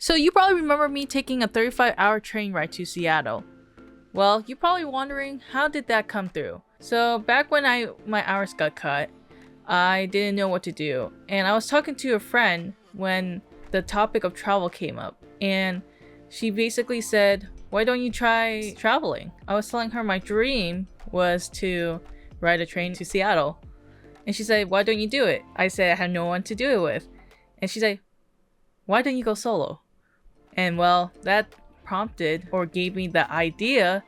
So you probably remember me taking a 35-hour train ride to Seattle. Well, you're probably wondering, how did that come through? So back when my hours got cut, I didn't know what to do. And I was talking to a friend when the topic of travel came up. And she basically said, why don't you try traveling? I was telling her my dream was to ride a train to Seattle. And she said, why don't you do it? I said I had no one to do it with. And she said, why don't you go solo? And well, that prompted or gave me the idea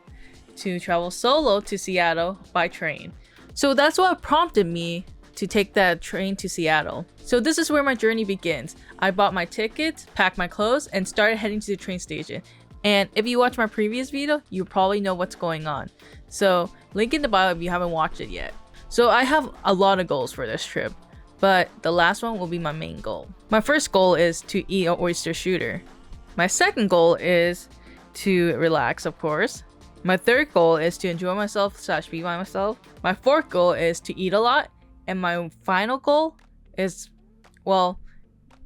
to travel solo to Seattle by train. So that's what prompted me to take that train to Seattle. So this is where my journey begins. I bought my tickets, packed my clothes, and started heading to the train station. And if you watch my previous video, you probably know what's going on. So link in the bio if you haven't watched it yet. So I have a lot of goals for this trip, but the last one will be my main goal. My first goal is to eat an oyster shooter. My second goal is to relax, of course. My third goal is to enjoy myself / be by myself. My fourth goal is to eat a lot. And my final goal is, well,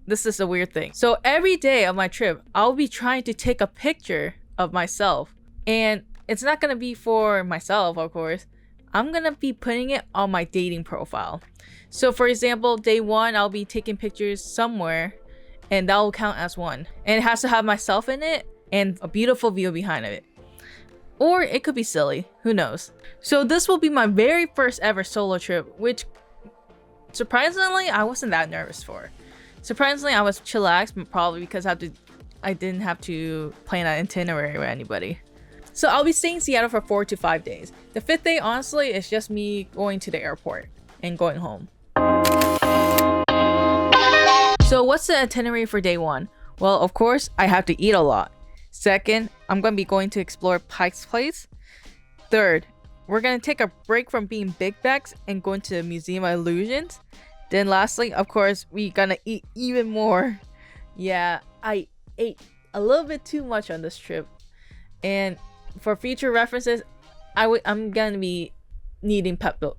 this is a weird thing. So every day of my trip, I'll be trying to take a picture of myself. And it's not going to be for myself, of course. I'm going to be putting it on my dating profile. So for example, day one, I'll be taking pictures somewhere. And that will count as one. And it has to have myself in it and a beautiful view behind it. Or it could be silly. Who knows? So this will be my very first ever solo trip, which surprisingly, I wasn't that nervous for. Surprisingly, I was chillaxed, probably because I didn't have to plan an itinerary with anybody. So I'll be staying in Seattle for 4 to 5 days. The 5th day, honestly, is just me going to the airport and going home. So what's the itinerary for day 1? Well, of course, I have to eat a lot. Second, I'm going to be going to explore Pike's Place. Third, we're going to take a break from being big bags and going to the Museum of Illusions. Then lastly, of course, we're going to eat even more. Yeah, I ate a little bit too much on this trip. And for future references, I'm going to be needing Pepno.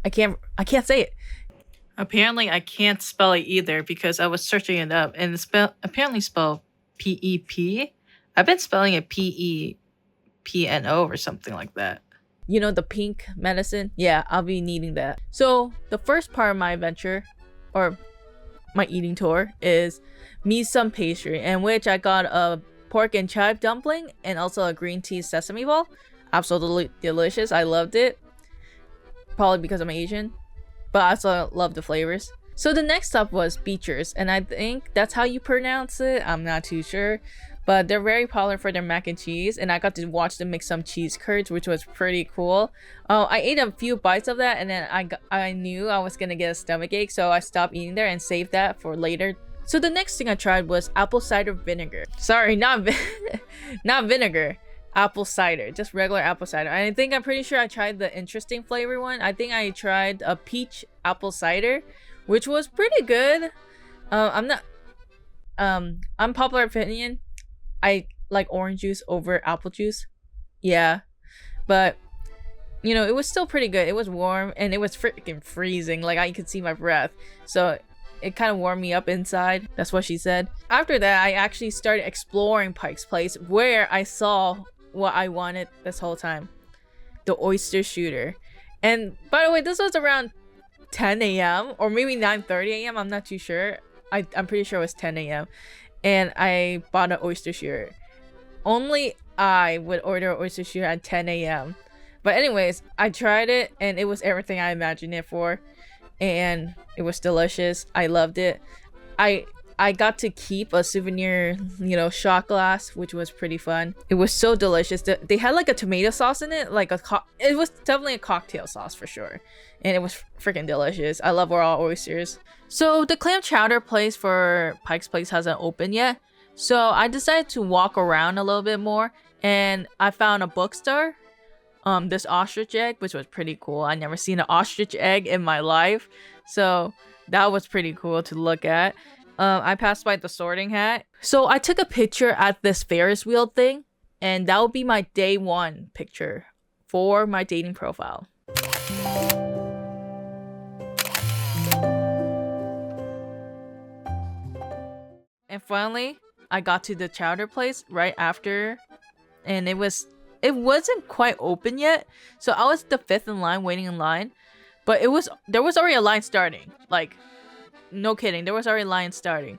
I can't say it. Apparently, I can't spell it either because I was searching it up and it's apparently spelled P-E-P. I've been spelling it P-E-P-N-O or something like that. You know, the pink medicine? Yeah, I'll be needing that. So the first part of my adventure, or my eating tour, is me some pastry, in which I got a pork and chive dumpling and also a green tea sesame ball. Absolutely delicious. I loved it. Probably because I'm Asian. But I also love the flavors. So the next stop was Beecher's, and I think that's how you pronounce it. I'm not too sure. But they're very popular for their mac and cheese, and I got to watch them make some cheese curds, which was pretty cool. I ate a few bites of that, and then I knew I was gonna get a stomach ache, so I stopped eating there and saved that for later. So the next thing I tried was apple cider vinegar. Sorry, not vinegar. Apple cider, just regular apple cider. I'm pretty sure I tried the interesting flavor one. I think I tried a peach apple cider, which was pretty good. Unpopular opinion, I like orange juice over apple juice. Yeah, but you know, it was still pretty good. It was warm and it was freaking freezing. Like I could see my breath. So it kind of warmed me up inside. That's what she said. After that, I actually started exploring Pike's Place, where I saw what I wanted this whole time. The oyster shooter. And by the way, this was around 10 a.m. or maybe 9:30 a.m. I'm not too sure. I'm pretty sure it was 10 a.m. And I bought an oyster shooter. Only I would order an oyster shooter at 10 a.m. But anyways, I tried it and it was everything I imagined it for. And it was delicious. I loved it. I got to keep a souvenir, shot glass, which was pretty fun. It was so delicious. They had like a tomato sauce in it, it was definitely a cocktail sauce for sure. And it was freaking delicious. I love raw oysters. So the clam chowder place for Pike's Place hasn't opened yet. So I decided to walk around a little bit more and I found a bookstore. This ostrich egg, which was pretty cool. I never seen an ostrich egg in my life. So that was pretty cool to look at. I passed by the Sorting Hat. So I took a picture at this Ferris wheel thing, and that will be my day 1 picture for my dating profile. And finally, I got to the chowder place right after, and it wasn't quite open yet, so I was the fifth in line, waiting in line. But there was already a line starting. Like, no kidding, there was already a line starting,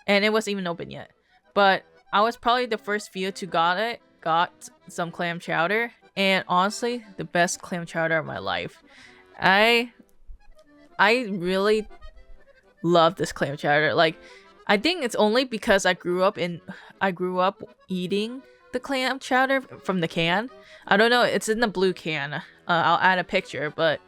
and it wasn't even open yet. But I was probably the first few to got some clam chowder, and honestly, the best clam chowder of my life. I really love this clam chowder. Like, I think it's only because I grew up eating the clam chowder from the can. I don't know, it's in the blue can. I'll add a picture, but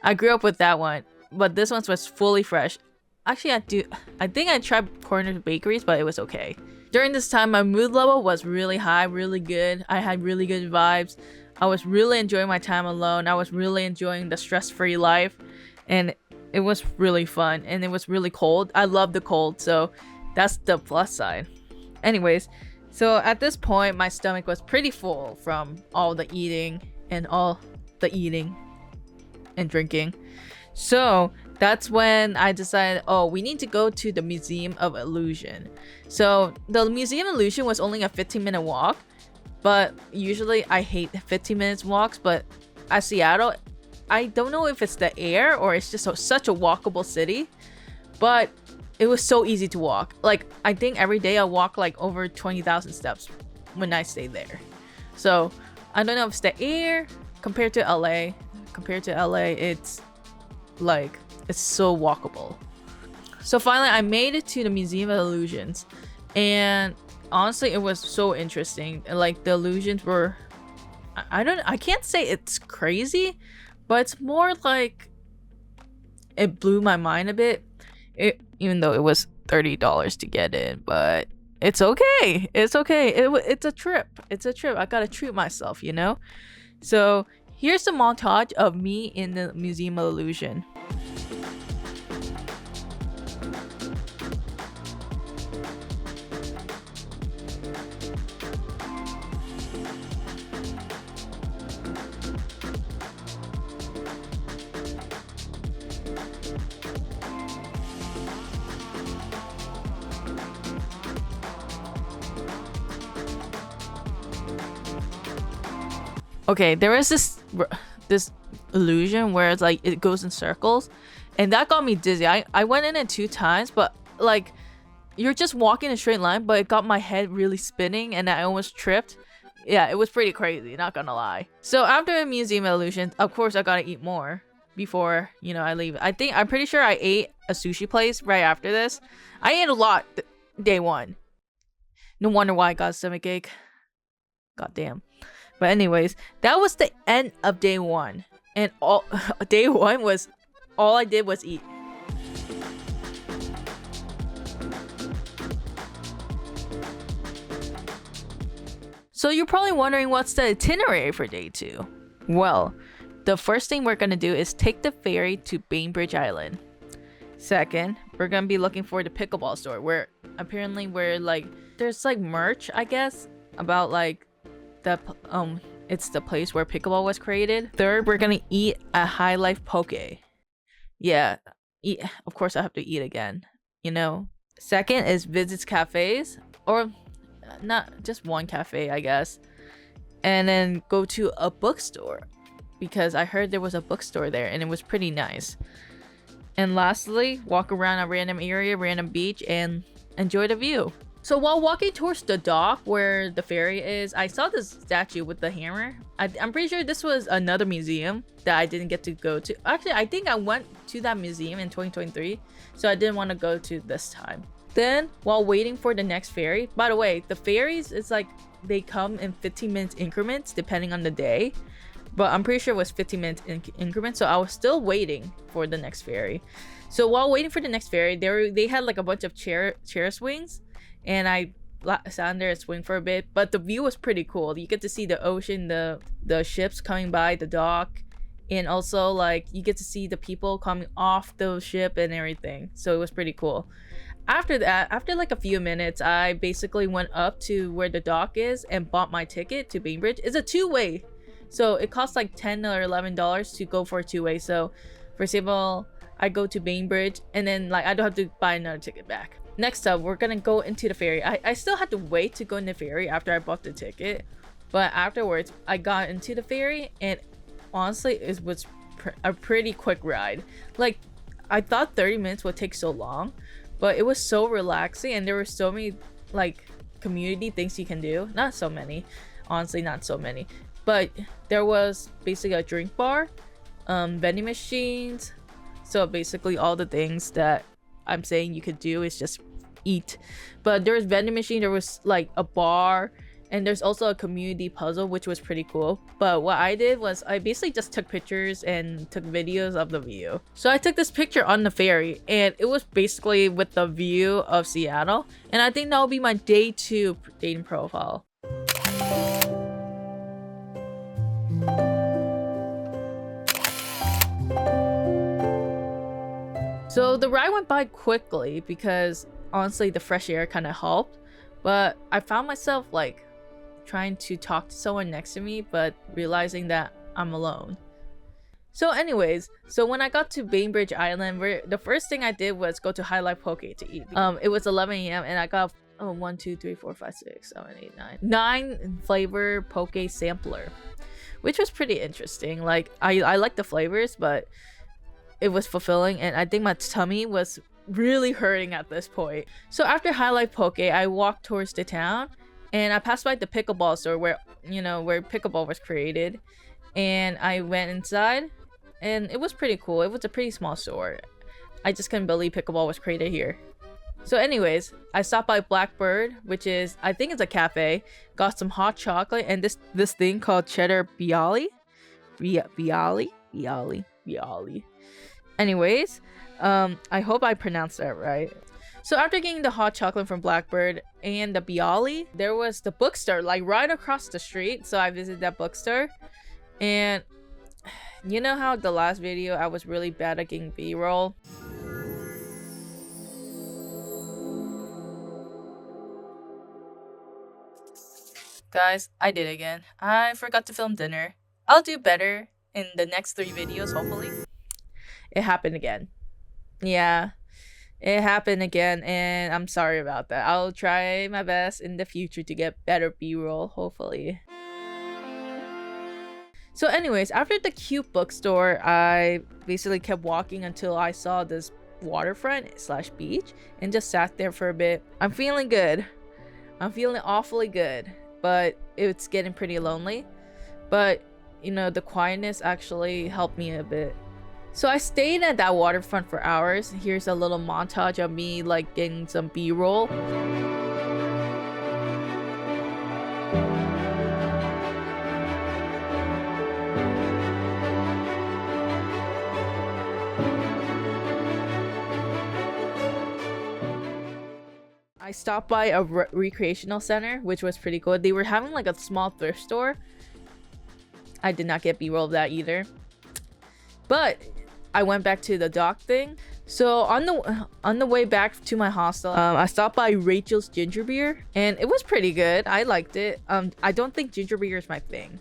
I grew up with that one. But this one was fully fresh. Actually, I think I tried Corner's Bakeries, but it was okay. During this time, my mood level was really high, really good. I had really good vibes. I was really enjoying my time alone. I was really enjoying the stress-free life, and it was really fun. And it was really cold. I love the cold, so that's the plus side. Anyways, so at this point, my stomach was pretty full from all the eating and drinking. So that's when I decided, oh, we need to go to the Museum of Illusion. So the Museum of Illusion was only a 15-minute walk, but usually I hate 15 minutes walks. But at Seattle, I don't know if it's the air or it's just such a walkable city, but it was so easy to walk. Like, I think every day I walk like over 20,000 steps when I stay there. So I don't know if it's the air compared to LA. Compared to LA, it's like, it's so walkable. So finally, I made it to the Museum of Illusions, and honestly, it was so interesting. Like, the illusions were, I can't say it's crazy, but it's more like it blew my mind a bit. Even though it was $30 to get in, but it's okay. It's okay. It's a trip. It's a trip. I gotta treat myself, you know? So here's the montage of me in the Museum of Illusion. Okay, there is this illusion where it's like it goes in circles, and that got me dizzy. I went in it 2 times, but like, you're just walking in a straight line, but it got my head really spinning and I almost tripped. Yeah, it was pretty crazy, not gonna lie. So after the Museum of Illusions, of course I gotta eat more before, you know, I leave. I'm pretty sure I ate a sushi place right after this. I ate a lot day 1. No wonder why I got a stomachache. God damn. But anyways, that was the end of day 1. And day 1 was all I did was eat. So you're probably wondering, what's the itinerary for day 2? Well, the first thing we're gonna do is take the ferry to Bainbridge Island. Second, we're gonna be looking for the pickleball store, where apparently there's like merch, I guess, about like it's the place where pickleball was created. Third, we're gonna eat at High Life Poke. Yeah, eat. Of course, I have to eat again, you know. Second is visits cafes, or not just one cafe, I guess. And then go to a bookstore, because I heard there was a bookstore there and it was pretty nice. And lastly, walk around a random area, random beach, and enjoy the view. So while walking towards the dock where the ferry is, I saw this statue with the hammer. I'm pretty sure this was another museum that I didn't get to go to. Actually, I think I went to that museum in 2023, so I didn't want to go to this time. Then, while waiting for the next ferry, by the way, the ferries, it's like they come in 15 minutes increments depending on the day, but I'm pretty sure it was 15 minutes increments, so I was still waiting for the next ferry. So while waiting for the next ferry, they had like a bunch of chair swings, and I sat there and swing for a bit, but the view was pretty cool. You get to see the ocean, the ships coming by the dock, and also like you get to see the people coming off the ship and everything. So it was pretty cool. After that, after like a few minutes, I basically went up to where the dock is and bought my ticket to Bainbridge. It's a 2-way, so it costs like $10 or $11 to go for a 2-way. So for example, I go to Bainbridge and then like I don't have to buy another ticket back. Next up, we're gonna go into the ferry. I still had to wait to go in the ferry after I bought the ticket, but afterwards I got into the ferry, and honestly it was a pretty quick ride. Like, I thought 30 minutes would take so long, but it was so relaxing, and there were so many like community things you can do. Not so many, honestly, not so many, but there was basically a drink bar, vending machines. So basically all the things that I'm saying you could do is just eat. But there was vending machine, there was like a bar, and there's also a community puzzle, which was pretty cool. But what I did was I basically just took pictures and took videos of the view. So I took this picture on the ferry, and it was basically with the view of Seattle, and I think that will be my day 2 dating profile. So the ride went by quickly because honestly the fresh air kind of helped, but I found myself like trying to talk to someone next to me but realizing that I'm alone. So anyways, so when I got to Bainbridge Island, the first thing I did was go to High Life Poke to eat. It was 11 a.m. and I got 1, 2, 3, 4, 5, 6, 7, 8, 9 flavor poke sampler, which was pretty interesting. Like I like the flavors, but it was fulfilling, and I think my tummy was really hurting at this point. So after High Life Poke, I walked towards the town, and I passed by the pickleball store where pickleball was created, and I went inside, and it was pretty cool. It was a pretty small store. I just couldn't believe pickleball was created here. So anyways, I stopped by Blackbird, which is, I think it's a cafe, got some hot chocolate and this thing called cheddar bialy. Bialy. Anyways, I hope I pronounced that right. So after getting the hot chocolate from Blackbird and the bialy, there was the bookstore like right across the street. So I visited that bookstore, and you know how the last video I was really bad at getting B-roll? Guys, I did again. I forgot to film dinner. I'll do better in the next 3 videos, hopefully. It happened again. Yeah, it happened again, and I'm sorry about that. I'll try my best in the future to get better B-roll, hopefully. So anyways, after the cute bookstore, I basically kept walking until I saw this waterfront / beach and just sat there for a bit. I'm feeling good. I'm feeling awfully good, but it's getting pretty lonely. But you know, the quietness actually helped me a bit. So I stayed at that waterfront for hours. Here's a little montage of me like getting some B-roll. I stopped by a recreational center, which was pretty cool. They were having like a small thrift store. I did not get B-roll of that either. But I went back to the dock thing. So on the way back to my hostel, I stopped by Rachel's Ginger Beer, and it was pretty good. I liked it. I don't think ginger beer is my thing,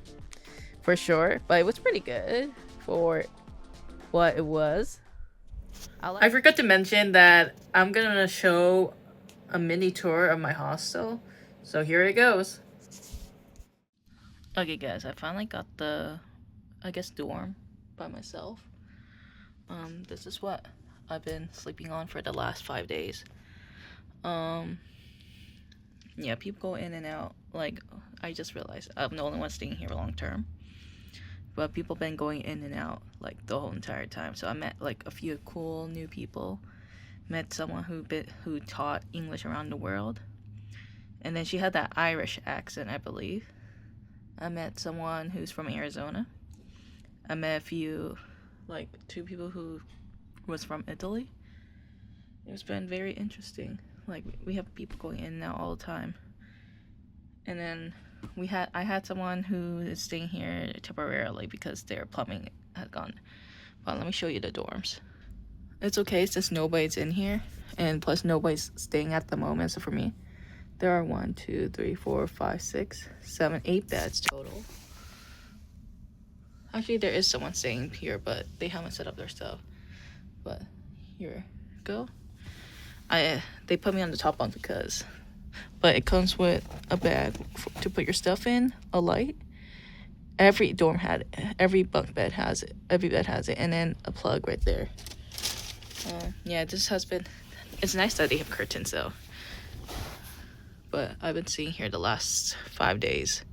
for sure, but it was pretty good for what it was. I forgot to mention that I'm gonna show a mini tour of my hostel. So here it goes. Okay guys, I finally got the, I guess, dorm by myself. This is what I've been sleeping on for the last 5 days. Yeah, people go in and out. Like, I just realized I'm the only one staying here long term, but people been going in and out like the whole entire time. So I met like a few cool new people. Met someone who taught English around the world, and then she had that Irish accent, I believe. I met someone who's from Arizona. I met a few, like 2 people who was from Italy. It's been very interesting. Like, we have people going in and out all the time. And then I had someone who is staying here temporarily because their plumbing had gone. Well, let me show you the dorms. It's okay since nobody's in here, and plus nobody's staying at the moment. So for me, there are 1, 2, 3, 4, 5, 6, 7, 8 beds total. Actually, there is someone staying here, but they haven't set up their stuff. But here we go. They put me on the top bunk because, but it comes with a bag to put your stuff in, a light. Every dorm had it. Every bunk bed has it. Every bed has it, and then a plug right there. Yeah, this has been. It's nice that they have curtains though. But I've been staying here the last 5 days.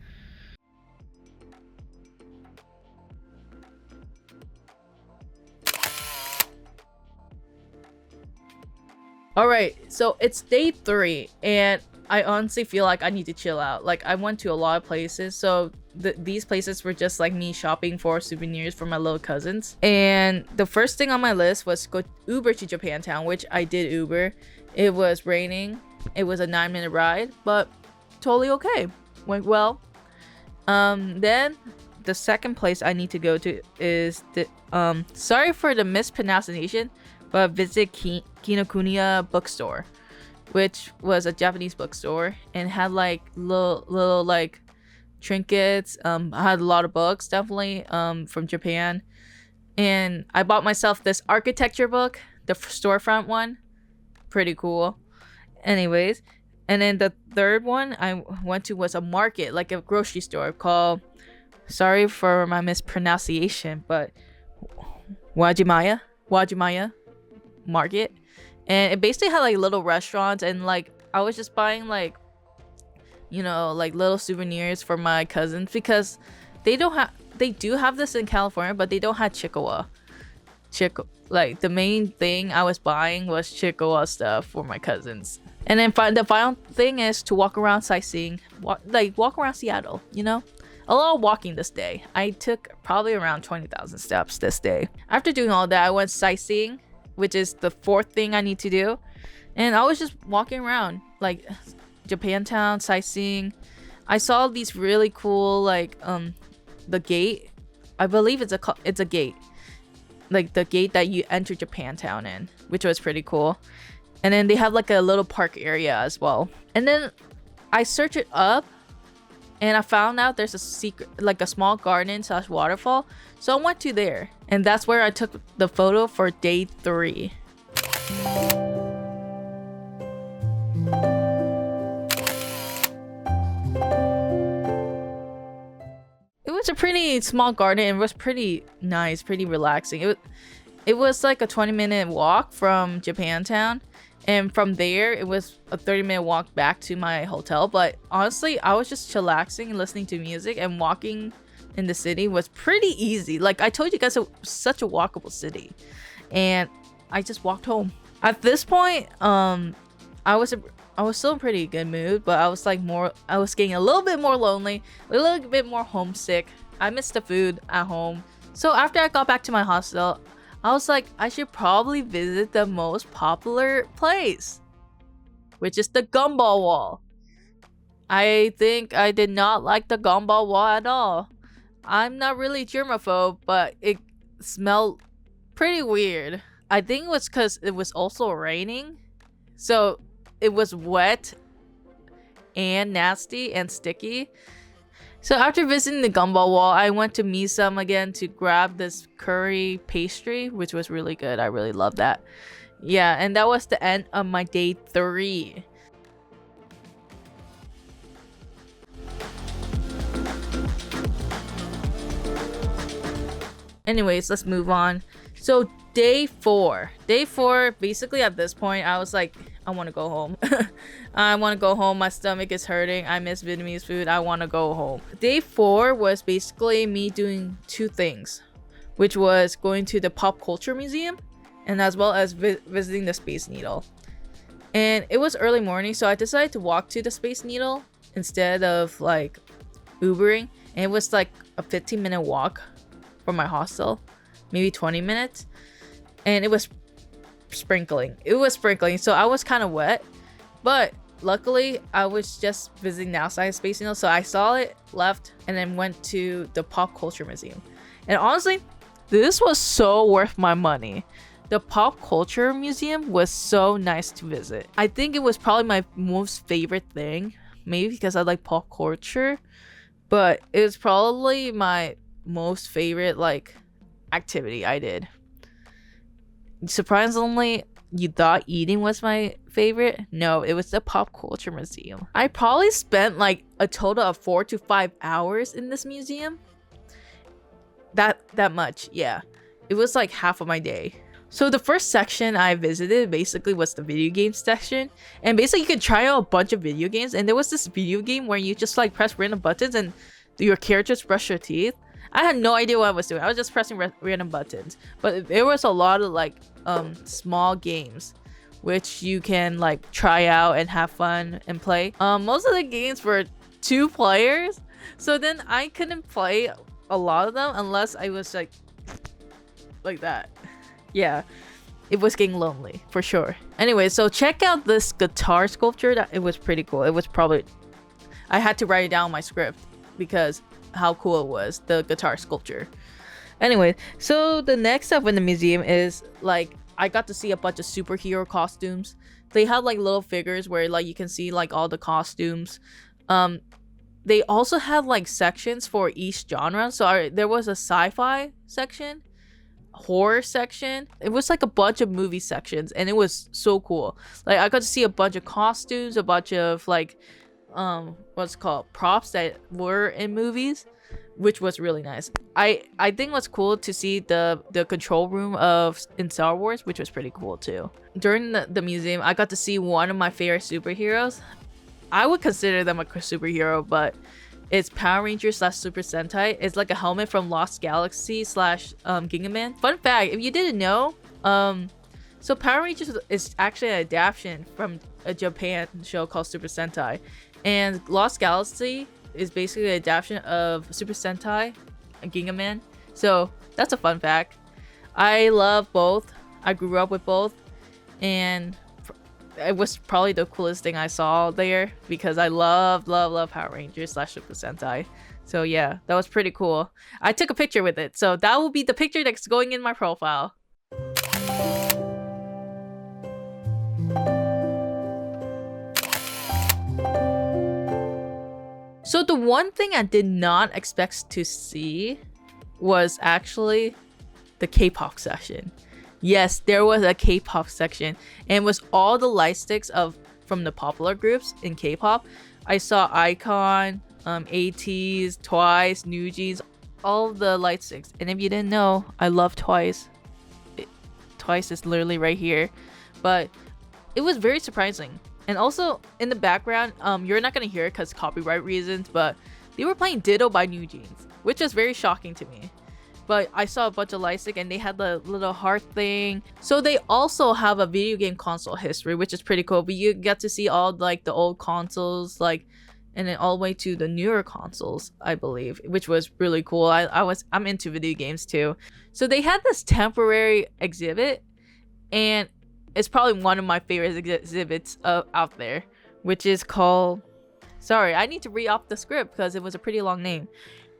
Alright, so it's day 3, and I honestly feel like I need to chill out. Like, I went to a lot of places, so these places were just like me shopping for souvenirs for my little cousins. And the first thing on my list was go Uber to Japantown, which I did Uber. It was raining. It was a 9-minute ride, but totally okay. Went well. Then the second place I need to go to is the sorry for the mispronunciation, but visit Kinokuniya bookstore, which was a Japanese bookstore and had like little like trinkets. I had a lot of books, definitely from Japan. And I bought myself this architecture book, the storefront one. Pretty cool. Anyways, and then the third one I went to was a market, like a grocery store called, sorry for my mispronunciation, but Wajimaya Market. And it basically had like little restaurants, and like I was just buying like, you know, like little souvenirs for my cousins because they do have this in California, but they don't have Chikawa. Like the main thing I was buying was Chikawa stuff for my cousins. And then the final thing is to walk around sightseeing, walk around Seattle, you know? A lot of walking this day. I took probably around 20,000 steps this day. After doing all that, I went sightseeing, which is the fourth thing I need to do. And I was just walking around, like Japantown, sightseeing. I saw these really cool, like, the gate. I believe it's a gate. Like the gate that you enter Japantown in, which was pretty cool. And then they have like a little park area as well. And then I searched it up and I found out there's a secret, like a small garden / waterfall. So I went to there, and that's where I took the photo for day 3. It was a pretty small garden. It was pretty nice, pretty relaxing. It was like a 20-minute walk from Japantown. And from there, it was a 30-minute walk back to my hotel. But honestly, I was just chillaxing and listening to music, and walking in the city was pretty easy. Like I told you guys, it was such a walkable city. And I just walked home. At this point, I was still in pretty good mood, but I was getting a little bit more lonely, a little bit more homesick. I missed the food at home. So after I got back to my hostel, I was like, I should probably visit the most popular place, which is the Gumball Wall. I think I did not like the Gumball Wall at all. I'm not really germaphobe, but it smelled pretty weird. I think it was because it was also raining. So it was wet and nasty and sticky. So after visiting the Gumball Wall, I went to Misum again to grab this curry pastry, which was really good. I really love that. Yeah, and that was the end of my day 3. Anyways, let's move on. So day 4. Day 4, basically at this point, I was like, I want to go home. I want to go home. My stomach is hurting. I miss Vietnamese food. I want to go home. Day 4 was basically me doing 2 things, which was going to the Pop Culture Museum and as well as visiting the Space Needle. And it was early morning, so I decided to walk to the Space Needle instead of like Ubering. And it was like a 15-minute walk from my hostel, maybe 20 minutes. And it was sprinkling. So I was kind of wet, but luckily I was just visiting the outside Space Needle, so I saw it, left, and then went to the Pop Culture Museum. And honestly, this was so worth my money. The Pop Culture Museum was so nice to visit. I think it was probably my most favorite thing, maybe because I like pop culture, but it was probably my most favorite like activity I did. Surprisingly, you thought eating was my favorite? No, it was the Pop Culture Museum. I probably spent like a total of 4 to 5 hours in this museum. That much, yeah. It was like half of my day. So the first section I visited basically was the video game section, and basically you could try out a bunch of video games, and there was this video game where you just like press random buttons and your characters brush your teeth. I had no idea what I was doing. I was just pressing random buttons, but there was a lot of like small games which you can like try out and have fun and play. Most of the games were 2 players, so then I couldn't play a lot of them unless I was like that. Yeah, it was getting lonely for sure. Anyway, so check out this guitar sculpture. It was pretty cool. It was probably, I had to write it down in my script because how cool it was, the guitar sculpture. Anyway, so the next stuff in the museum is like I got to see a bunch of superhero costumes. They had like little figures where like you can see like all the costumes. They also had like sections for each genre. So there was a sci-fi section, horror section. It was like a bunch of movie sections, and it was so cool. Like I got to see a bunch of costumes, a bunch of like what's it called, props that were in movies, which was really nice. I think what's cool to see the control room in Star Wars, which was pretty cool too. During the museum, I got to see one of my favorite superheroes. I would consider them a superhero, but it's Power Rangers / Super Sentai. It's like a helmet from Lost Galaxy / Gingaman. Fun fact, if you didn't know, so Power Rangers is actually an adaptation from a Japan show called Super Sentai, and Lost Galaxy is basically an adaptation of Super Sentai and Gingaman. So that's a fun fact. I love both. I grew up with both, and it was probably the coolest thing I saw there because I love Power Rangers / Super Sentai. So yeah, that was pretty cool. I took a picture with it, so that will be the picture that's going in my profile. So the one thing I did not expect to see was actually the K-pop section. Yes, there was a K-pop section, and it was all the light sticks from the popular groups in K-pop. I saw iKON, ATEEZ, Twice, NewJeans, all of the light sticks. And if you didn't know, I love Twice. Twice is literally right here, but it was very surprising. And also in the background, you're not gonna hear it because copyright reasons, but they were playing Ditto by NewJeans, which is very shocking to me. But I saw a bunch of light stick and they had the little heart thing. So they also have a video game console history, which is pretty cool. But you get to see all like the old consoles, like, and then all the way to the newer consoles, I believe, which was really cool. I'm into video games too. So they had this temporary exhibit, and it's probably one of my favorite exhibits out there, which is called, sorry, I need to read off the script because it was a pretty long name.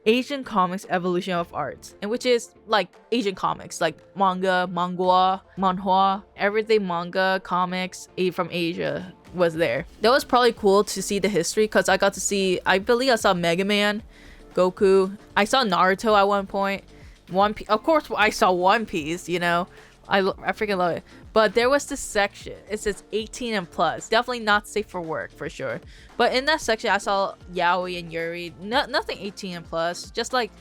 Asian Comics Evolution of Arts, and which is like Asian comics, like manga, manhwa, everything manga, comics from Asia was there. That was probably cool to see the history because I got to see, I believe I saw Mega Man, Goku, I saw Naruto at one point, One Piece, of course I saw One Piece, you know, I freaking love it. But there was this section, it says 18 and plus, definitely not safe for work for sure. But in that section I saw Yaoi and Yuri, nothing 18 and plus, just like,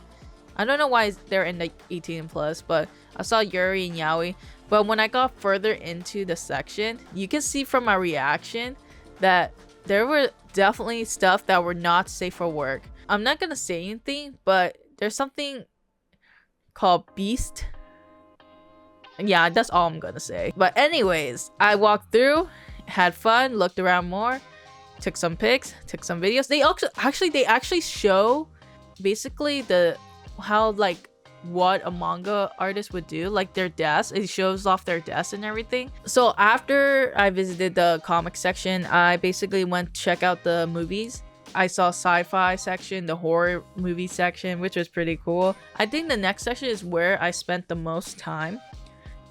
I don't know why they're in the 18 and plus, but I saw Yuri and Yaoi. But when I got further into the section, you can see from my reaction that there were definitely stuff that were not safe for work. I'm not gonna say anything, but there's something called Beast. Yeah, that's all I'm gonna say. But anyways, I walked through, had fun, looked around more, took some pics, took some videos. They actually show basically how like what a manga artist would do, like their desk. It shows off their desk and everything. So after I visited the comic section, I basically went to check out the movies. I saw sci-fi section, the horror movie section, which was pretty cool. I think the next section is where I spent the most time.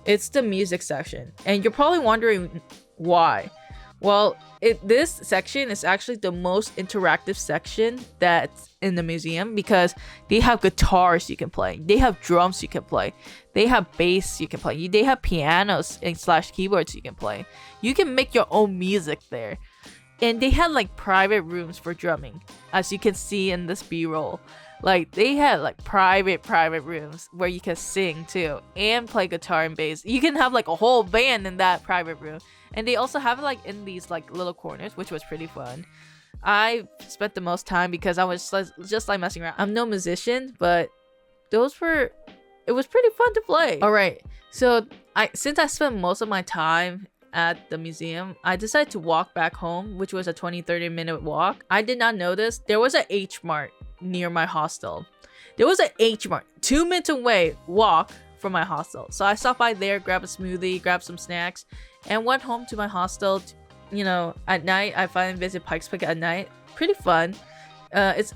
It's the music section, and you're probably wondering why. Well, this section is actually the most interactive section that's in the museum because they have guitars you can play, they have drums you can play, they have bass you can play, they have pianos and slash keyboards you can play. You can make your own music there. And they had like private rooms for drumming, as you can see in this b-roll. Like they had like private rooms where you can sing too and play guitar and bass. You can have like a whole band in that private room. And they also have it like in these like little corners, which was pretty fun. I spent the most time because I was just like messing around. I'm no musician, but it was pretty fun to play. All right, so since I spent most of my time at the museum, I decided to walk back home, which was a 20-30 minute walk. I did not notice there was an H Mart near my hostel. There was an H Mart 2 minutes away walk from my hostel. So I stopped by there, grabbed a smoothie, grabbed some snacks, and went home to my hostel. You know, at night I finally visit Pikes Peak at night. Pretty fun. It's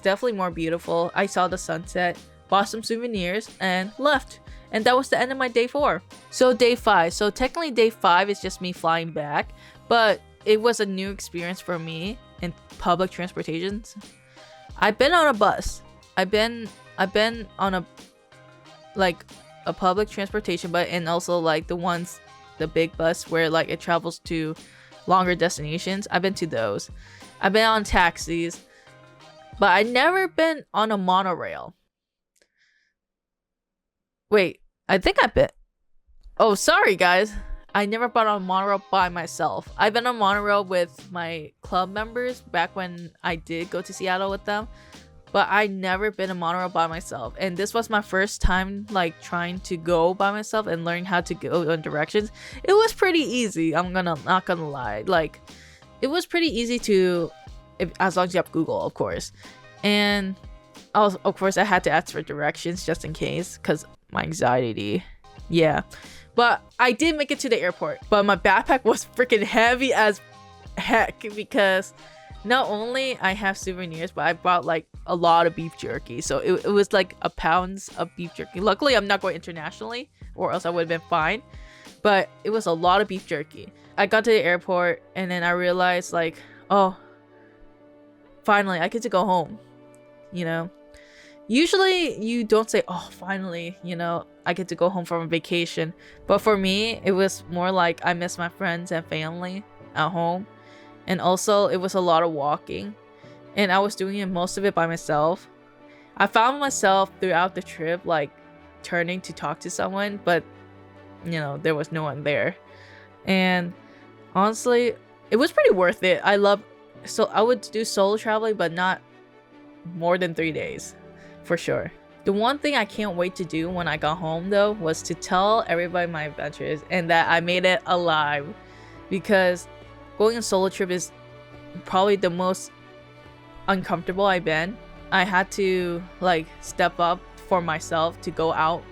definitely more beautiful. I saw the sunset, bought some souvenirs, and left. And that was the end of my day 4. So day 5. So technically day 5 is just me flying back, but it was a new experience for me in public transportation. I've been on a bus. I've been on a public transportation, but and also like the big bus where like it travels to longer destinations. I've been to those. I've been on taxis, but I never been on a monorail. Wait, I think I've been. Oh, sorry guys. I never been on a monorail by myself. I've been on monorail with my club members back when I did go to Seattle with them, but I never been on monorail by myself. And this was my first time like trying to go by myself and learning how to go in directions. It was pretty easy. I'm not gonna lie. Like, it was pretty easy as long as you have Google, of course. And of course I had to ask for directions just in case, because my anxiety. Yeah. But I did make it to the airport. But my backpack was freaking heavy as heck because not only I have souvenirs, but I bought like a lot of beef jerky. So it was like a pounds of beef jerky. Luckily, I'm not going internationally or else I would have been fine. But it was a lot of beef jerky. I got to the airport and then I realized like, oh, finally, I get to go home. You know? Usually you don't say, oh, finally, you know, I get to go home from a vacation. But for me, it was more like I miss my friends and family at home. And also, it was a lot of walking. And I was doing most of it by myself. I found myself throughout the trip, like, turning to talk to someone. But, you know, there was no one there. And honestly, it was pretty worth it. I would do solo traveling, but not more than 3 days. For sure. The one thing I can't wait to do when I got home though was to tell everybody my adventures and that I made it alive, because going on a solo trip is probably the most uncomfortable I've been. I had to like step up for myself to go out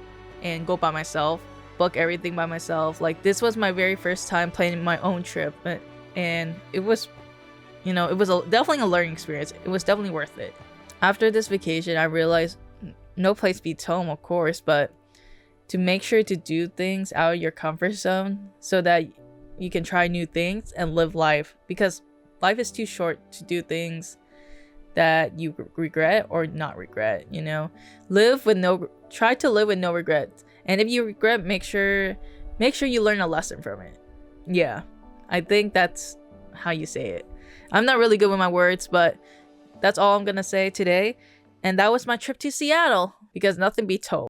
and go by myself, book everything by myself. Like, this was my very first time planning my own trip, and it was, you know, it was definitely a learning experience. It was definitely worth it. After this vacation, I realized no place beats home, of course, but to make sure to do things out of your comfort zone so that you can try new things and live life, because life is too short to do things that you regret or not regret, you know? Try to live with no regrets. And if you regret, make sure you learn a lesson from it. Yeah, I think that's how you say it. I'm not really good with my words, but that's all I'm gonna say today. And that was my trip to Seattle, because nothing beats home.